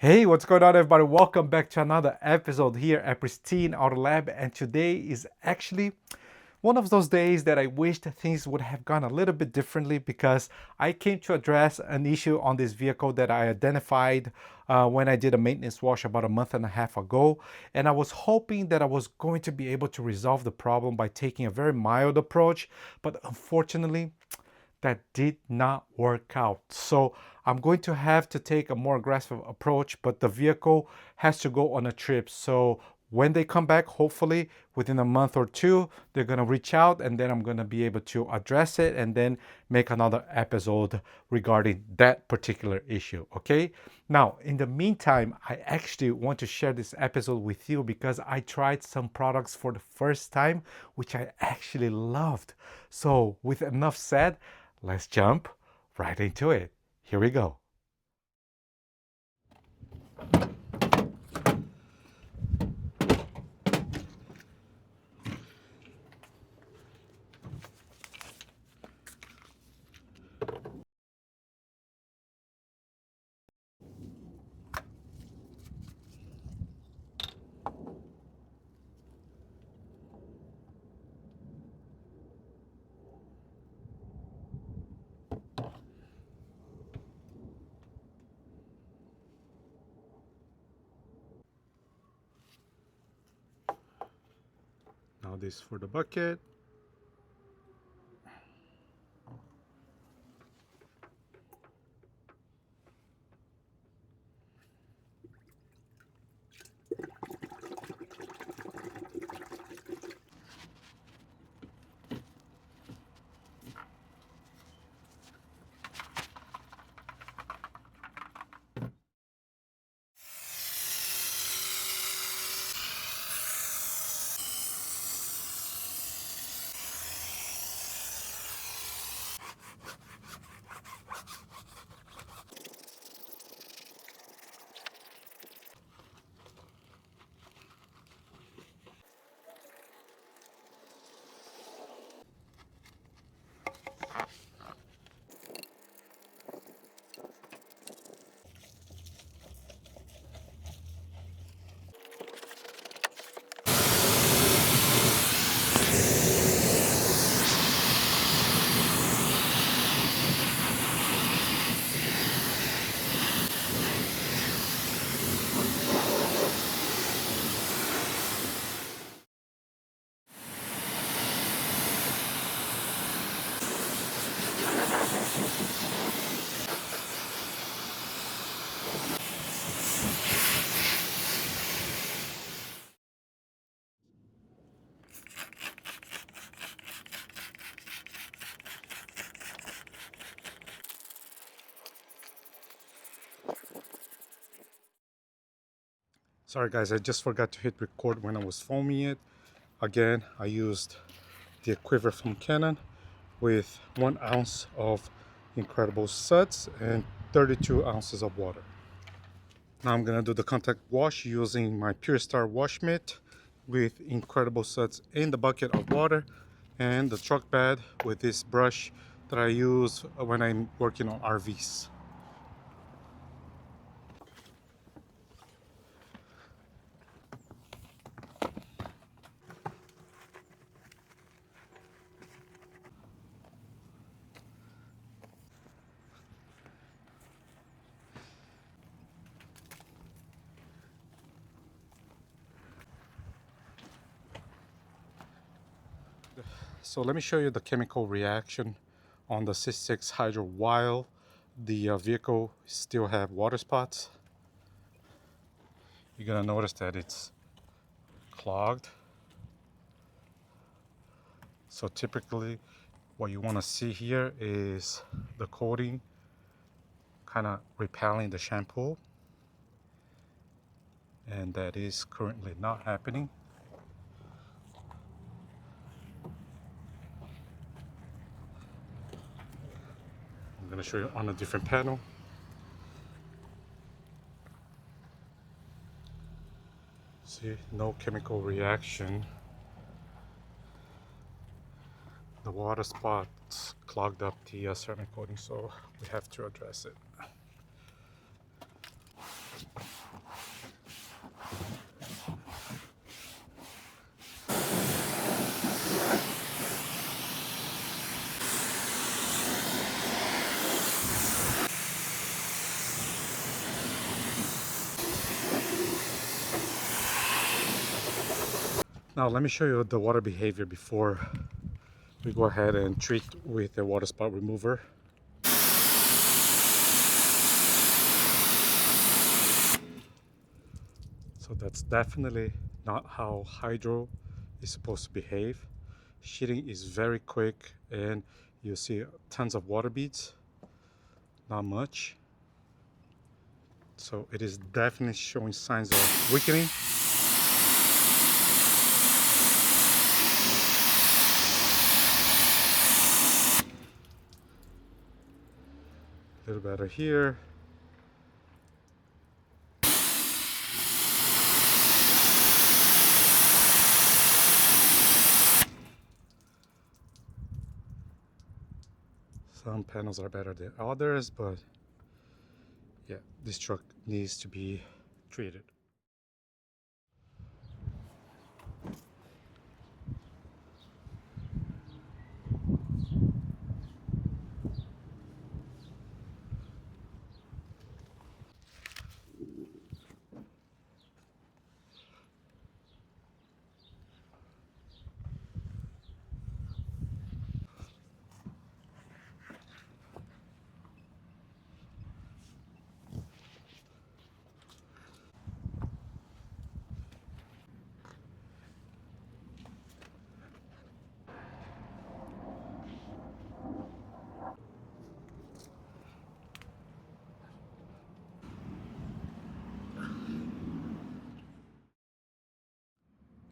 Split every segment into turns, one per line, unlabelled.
Hey, what's going on, everybody? Welcome back to another episode here at Pristine Auto Lab. And today is actually one of those days that I wish that things would have gone a little bit differently, because I came to address an issue on this vehicle that I identified when I did a maintenance wash about a month and a half ago. And I was hoping that I was going to be able to resolve the problem by taking a very mild approach, but unfortunately, that did not work out. So I'm going to have to take a more aggressive approach, but the vehicle has to go on a trip. So when they come back, hopefully within a month or two, they're going to reach out, and then I'm going to be able to address it and then make another episode regarding that particular issue. Okay. Now, in the meantime, I actually want to share this episode with you because I tried some products for the first time, which I actually loved. So with enough said, let's jump right into it. Here we go. Now this for the bucket. Sorry guys, I just forgot to hit record when I was filming it. Again, I used the quiver from Canon with 1 ounce of incredible suds and 32 ounces of water. Now I'm gonna do the contact wash using my Pure Star wash mitt with incredible suds in the bucket of water, and the truck bed with this brush that I use when I'm working on RVs. So let me show you the chemical reaction on the C6 Hydro while the vehicle still have water spots. You're gonna notice that it's clogged. So typically what you want to see here is the coating kind of repelling the shampoo, and that is currently not happening. I'm going to show you on a different panel. See, no chemical reaction. The water spots clogged up the ceramic coating, so we have to address it. Now let me show you the water behavior before we go ahead and treat with the water spot remover. So that's definitely not how hydro is supposed to behave. Sheeting is very quick and you see tons of water beads, not much. So it is definitely showing signs of weakening. A little better here. Some panels are better than others, but yeah, this truck needs to be treated.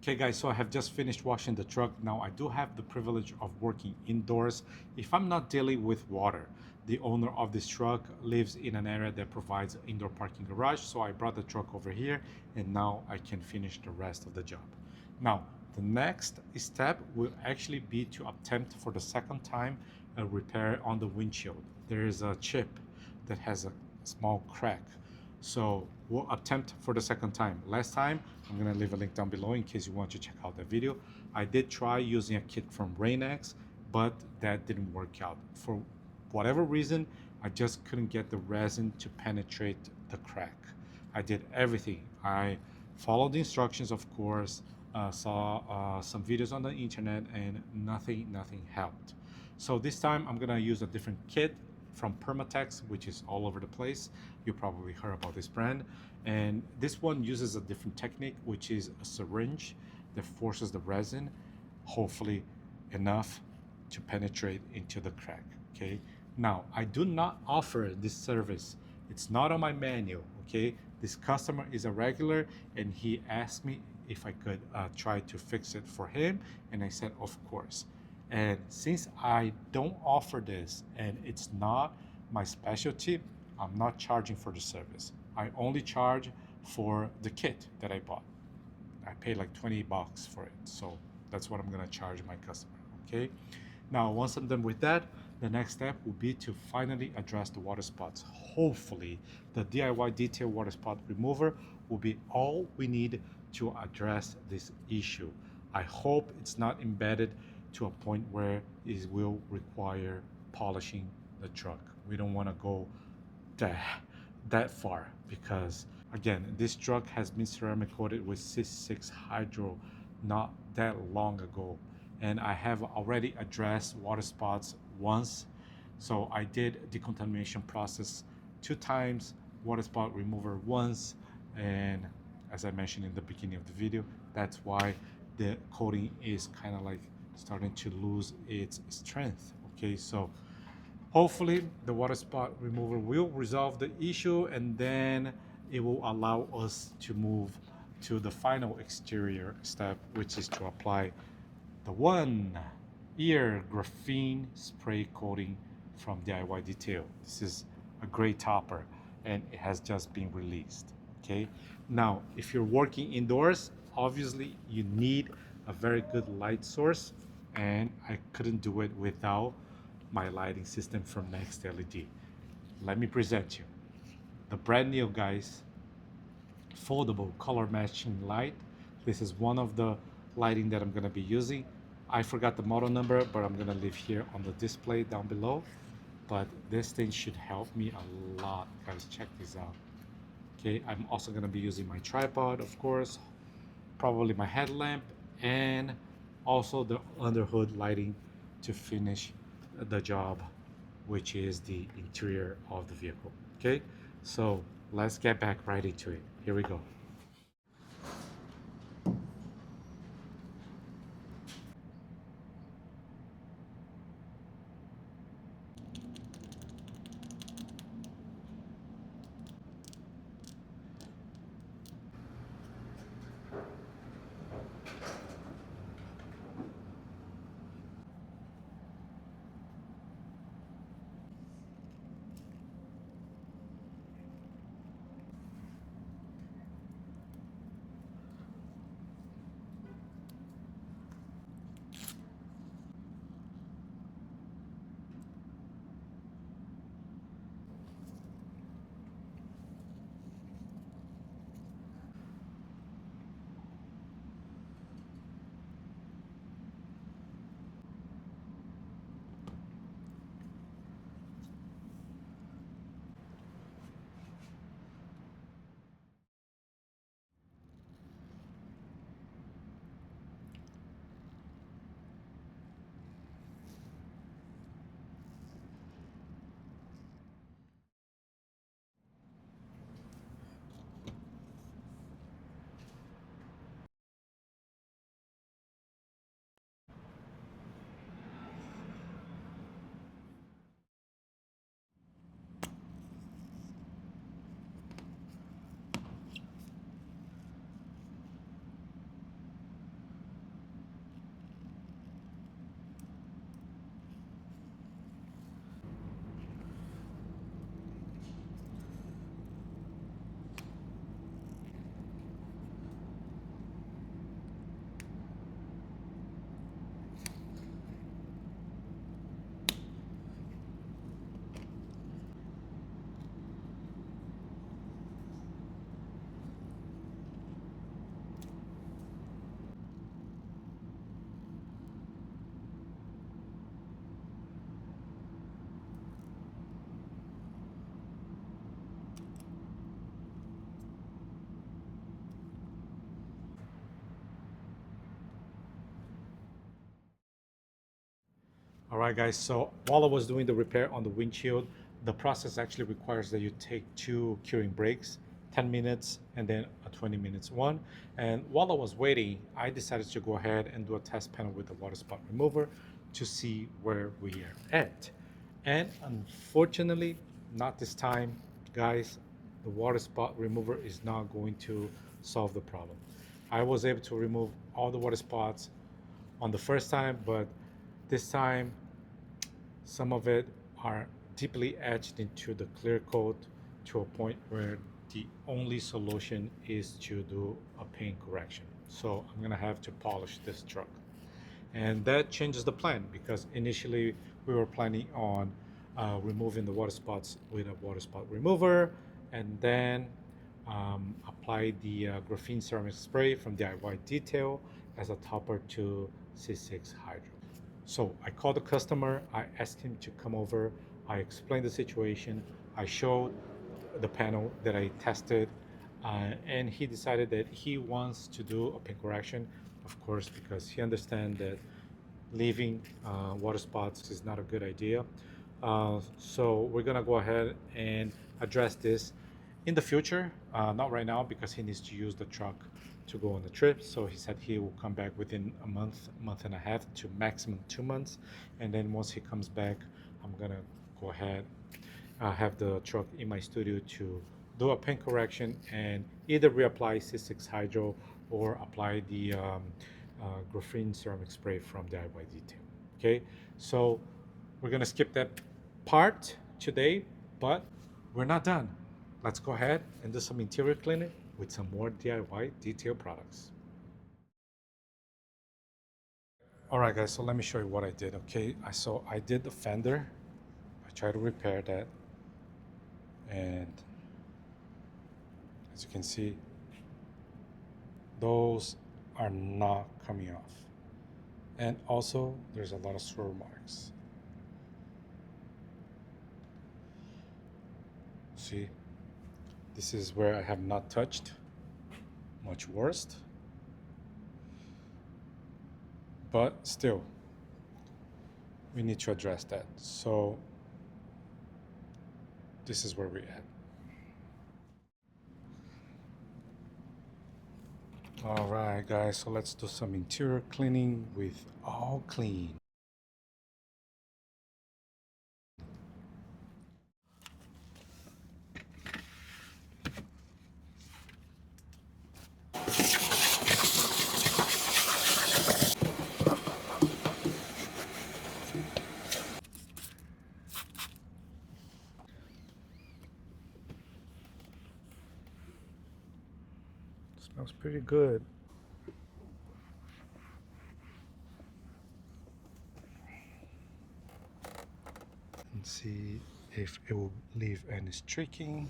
Okay guys, so I have just finished washing the truck. Now I do have the privilege of working indoors if I'm not dealing with water. The owner of this truck lives in an area that provides indoor parking garage, so I brought the truck over here and now I can finish the rest of the job. Now, the next step will actually be to attempt for the second time a repair on the windshield. There is a chip that has a small crack. So we'll attempt for the second time. Last time, I'm gonna leave a link down below in case you want to check out that video. I did try using a kit from Rain-X, but that didn't work out. For whatever reason, I just couldn't get the resin to penetrate the crack. I did everything. I followed the instructions, of course, saw some videos on the internet, and nothing helped. So this time I'm gonna use a different kit from Permatex, which is all over the place. You probably heard about this brand. And this one uses a different technique, which is a syringe that forces the resin, hopefully enough to penetrate into the crack, okay? Now, I do not offer this service. It's not on my menu, okay? This customer is a regular and he asked me if I could try to fix it for him. And I said, of course. And since I don't offer this and it's not my specialty, I'm not charging for the service. I only charge for the kit that I bought. I paid like 20 bucks for it. So that's what I'm gonna charge my customer, okay? Now, once I'm done with that, the next step will be to finally address the water spots. Hopefully, the DIY detail water spot remover will be all we need to address this issue. I hope it's not embedded to a point where it will require polishing the truck. We don't want to go that far because again, this truck has been ceramic coated with C6 hydro not that long ago, and I have already addressed water spots once. So I did decontamination process 2 times, water spot remover once, and as I mentioned in the beginning of the video, that's why the coating is kind of like starting to lose its strength. Okay, so hopefully the water spot remover will resolve the issue and then it will allow us to move to the final exterior step, which is to apply the one ear graphene spray coating from DIY Detail. This is a great topper and it has just been released. Okay, now if you're working indoors, obviously you need a very good light source, and I couldn't do it without my lighting system from NextLED. Let me present you the brand new, guys, foldable color matching light. This is one of the lighting that I'm going to be using. I forgot the model number, but I'm going to leave here on the display down below. But this thing should help me a lot, guys. Check this out. Okay, I'm also going to be using my tripod, of course, probably my headlamp, and also the underhood lighting to finish the job, which is the interior of the vehicle. Okay, so let's get back right into it. Here we go. All right, guys. So while I was doing the repair on the windshield, the process actually requires that you take two curing breaks, 10 minutes and then a 20 minutes one. And while I was waiting, I decided to go ahead and do a test panel with the water spot remover to see where we are at. And unfortunately, not this time, guys. The water spot remover is not going to solve the problem. I was able to remove all the water spots on the first time, but this time some of it are deeply etched into the clear coat to a point where the only solution is to do a paint correction. So I'm gonna have to polish this truck. And that changes the plan because initially we were planning on removing the water spots with a water spot remover and then apply the graphene ceramic spray from DIY Detail as a topper to C6 Hydro. So I called the customer, I asked him to come over, I explained the situation, I showed the panel that I tested, and he decided that he wants to do a paint correction, of course, because he understands that leaving water spots is not a good idea. So we're gonna go ahead and address this in the future, not right now because he needs to use the truck to go on the trip. So he said he will come back within a month and a half to maximum 2 months. And then once he comes back, I'm gonna go ahead, have the truck in my studio to do a paint correction and either reapply C6 Hydro or apply the graphene ceramic spray from DIY Detail. Okay, so we're gonna skip that part today, but we're not done. Let's go ahead and do some interior cleaning with some more DIY Detail products. All right, guys, so let me show you what I did. Okay, I did the fender. I tried to repair that, and as you can see, those are not coming off. And also, there's a lot of swirl marks. See, this is where I have not touched, much worse. but still, we need to address that. So this is where we're at. All right, guys, so let's do some interior cleaning with All Clean. Smells pretty good. And see if it will leave any streaking.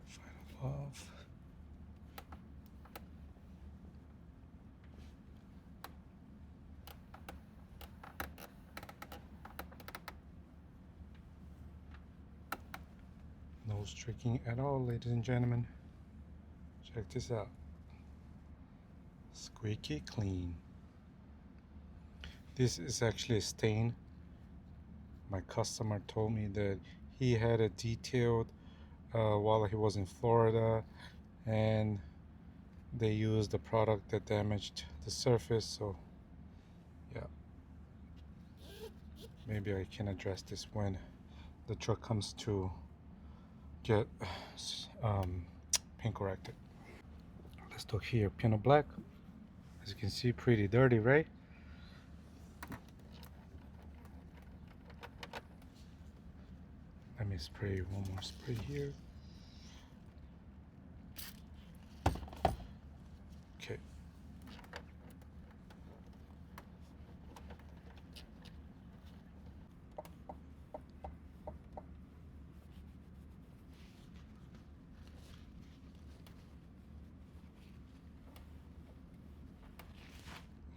Final off. No streaking at all, ladies and gentlemen. Check this out. Squeaky clean. This is actually a stain. My customer told me that he had it detailed while he was in Florida, and they used a product that damaged the surface. So yeah, maybe I can address this when the truck comes to get paint corrected. Let's talk here. Piano black, as you can see, pretty dirty, right? Let me spray one more spray here. Okay.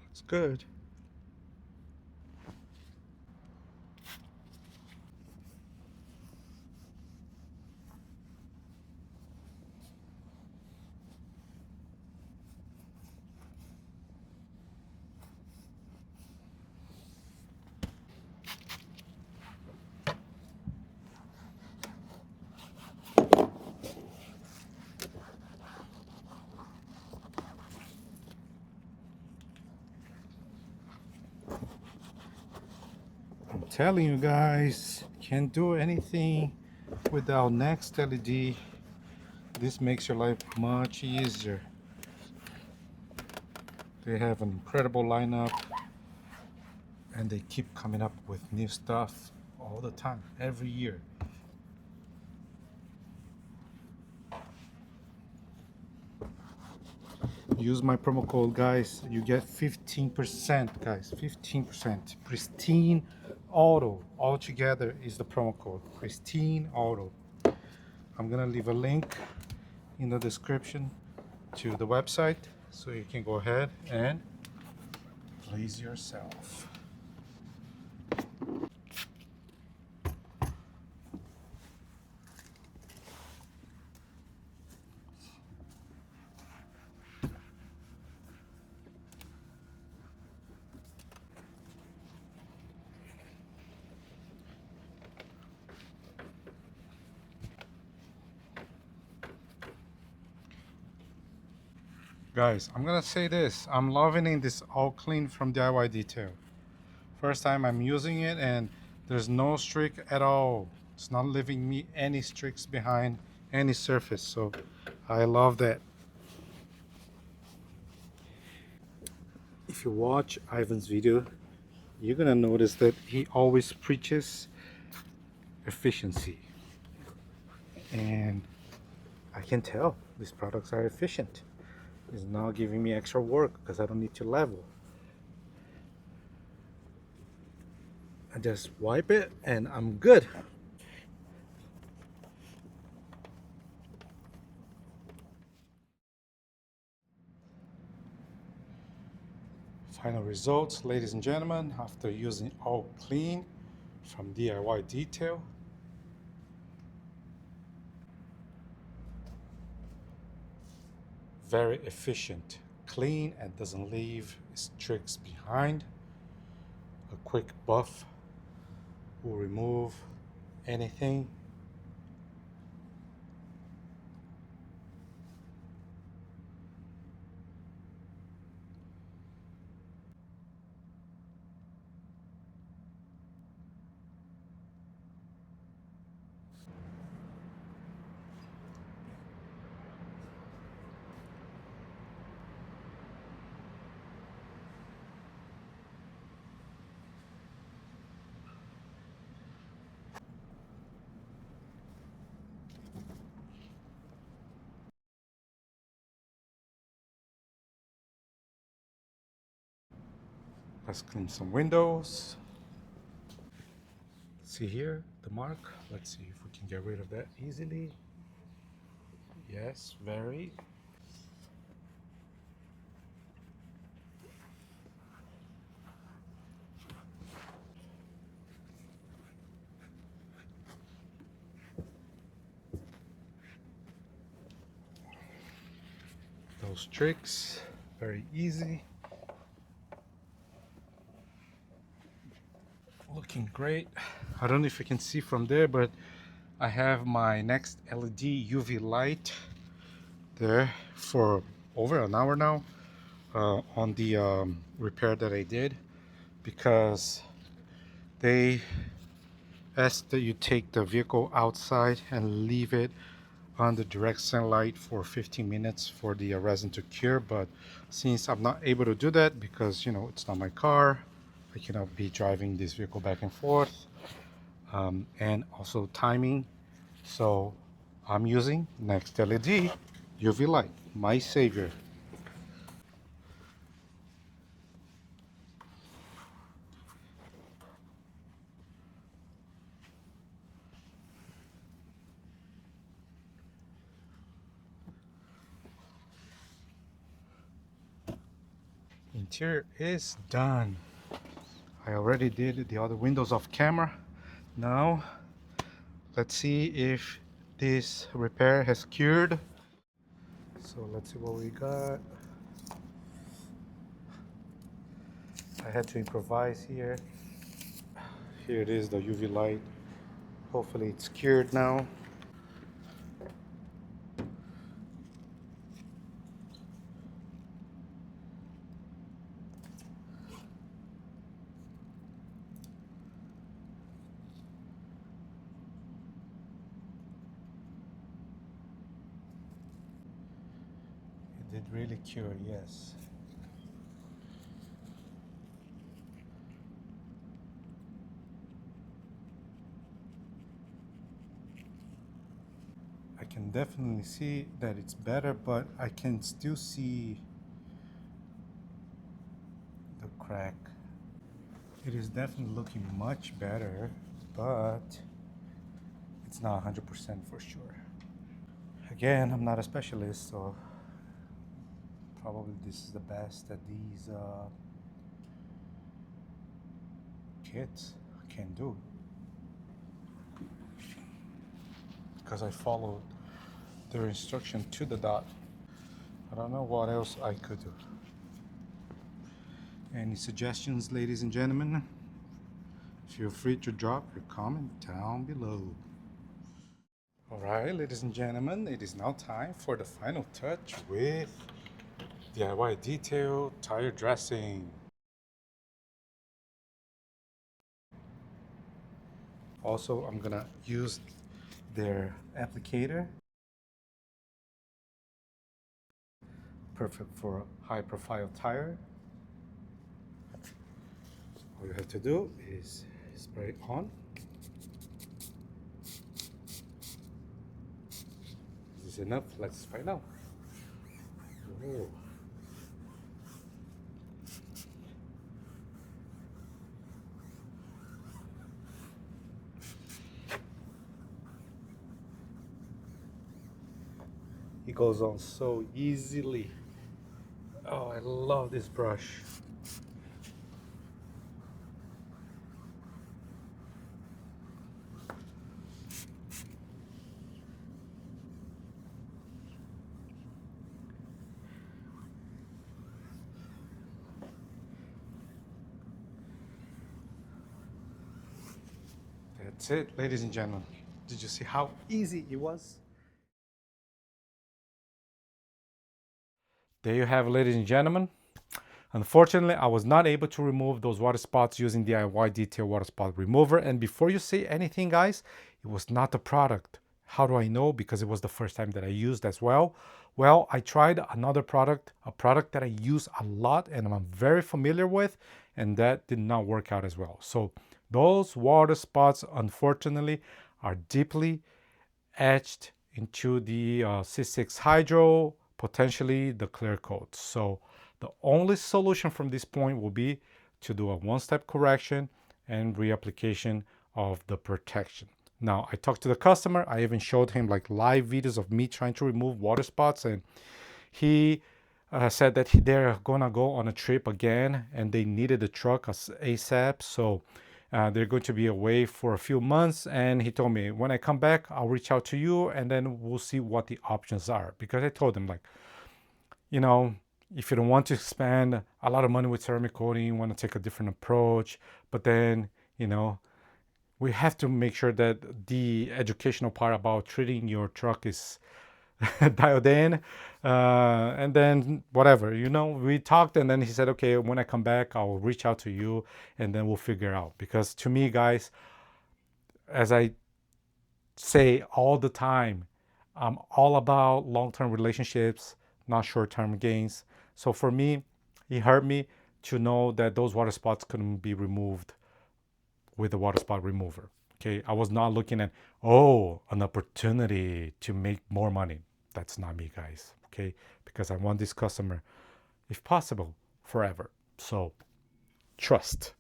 Looks good. I'm telling you guys, can't do anything without NextLED. This makes your life much easier. They have an incredible lineup, and they keep coming up with new stuff all the time, every year. Use my promo code, guys. You get 15%, guys. 15%. Pristine Auto. All together is the promo code. Pristine Auto. I'm gonna leave a link in the description to the website, so you can go ahead and please yourself. Guys, I'm gonna say this. I'm loving this All Clean from DIY Detail. First time I'm using it, and there's no streak at all. It's not leaving me any streaks behind any surface, so I love that. If you watch Ivan's video, you're gonna notice that he always preaches efficiency, and I can tell these products are efficient. It's not giving me extra work because I don't need to level. I just wipe it and I'm good. Final results, ladies and gentlemen, after using All Clean from DIY Detail. Very efficient, clean, and doesn't leave streaks behind. A quick buff will remove anything. Let's clean some windows. See here the mark. Let's see if we can get rid of that easily. Yes, very. Those tricks, very easy. Looking great. I don't know if you can see from there, but I have my NextLED UV light there for over an hour now on the repair that I did, because they asked that you take the vehicle outside and leave it on the direct sunlight for 15 minutes for the resin to cure. But since I'm not able to do that because, you know, it's not my car, I cannot be driving this vehicle back and forth, and also timing, so I'm using NextLED UV light, my savior. Interior is done. I already did the other windows off camera. Now let's see if this repair has cured. So let's see what we got. I had to improvise here. Here it is, the UV light. Hopefully it's cured now. It did really cure, yes. I can definitely see that it's better, but I can still see the crack. It is definitely looking much better, but it's not 100% for sure. Again, I'm not a specialist, so probably this is the best that these kits can do, because I followed their instruction to the dot. I don't know what else I could do. Any suggestions, ladies and gentlemen? Feel free to drop your comment down below. Alright, ladies and gentlemen, it is now time for the final touch with DIY detail tire dressing. Also, I'm gonna use their applicator. Perfect for a high profile tire. All you have to do is spray it on. Is this enough? Let's find out. Oh. It goes on so easily. Oh, I love this brush. That's it, ladies and gentlemen. Did you see how easy it was? There you have it, ladies and gentlemen. Unfortunately, I was not able to remove those water spots using DIY detail water spot remover. And before you say anything, guys, it was not the product. How do I know? Because it was the first time that I used as well. Well, I tried another product, a product that I use a lot and I'm very familiar with, and that did not work out as well. So those water spots, unfortunately, are deeply etched into the C6 hydro, potentially the clear coat. So the only solution from this point will be to do a one-step correction and reapplication of the protection. Now, I talked to the customer. I even showed him like live videos of me trying to remove water spots, and he said that they're gonna go on a trip again and they needed the truck ASAP. So they're going to be away for a few months, and he told me when I come back I'll reach out to you and then we'll see what the options are. Because I told him, like, you know, if you don't want to spend a lot of money with ceramic coating, you want to take a different approach, but then, you know, we have to make sure that the educational part about treating your truck is dialed in. And then whatever, you know, we talked, and then he said, okay, when I come back I'll reach out to you and then we'll figure out. Because to me, guys, as I say all the time, I'm all about long-term relationships, not short-term gains. So for me, it hurt me to know that those water spots couldn't be removed with the water spot remover. Okay, I was not looking at, oh, an opportunity to make more money. That's not me, guys. Okay, because I want this customer, if possible, forever. So trust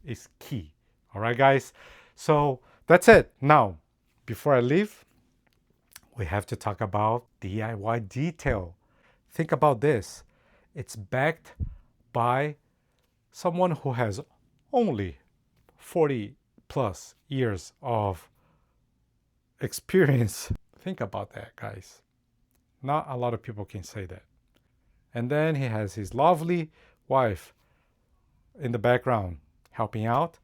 is key. All right, guys. So that's it. Now, before I leave, we have to talk about DIY detail. Think about this. It's backed by someone who has only 40 plus years of experience. Think about that, guys. Not a lot of people can say that. And then he has his lovely wife in the background helping out,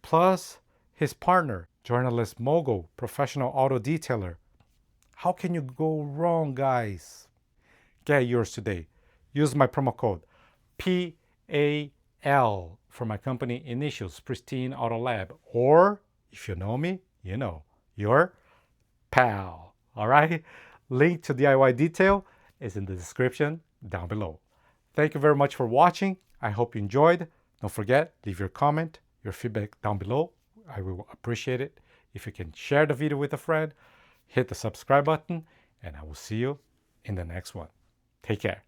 plus his partner, journalist, mogul, professional auto detailer. How can you go wrong, guys? Get yours today. Use my promo code PAL for my company initials, Pristine Auto Lab. Or, if you know me, you know, your pal. All right? Link to DIY detail is in the description down below. Thank you very much for watching. I hope you enjoyed. Don't forget, leave your comment, your feedback down below. I will appreciate it. If you can share the video with a friend, hit the subscribe button, and I will see you in the next one. Take care.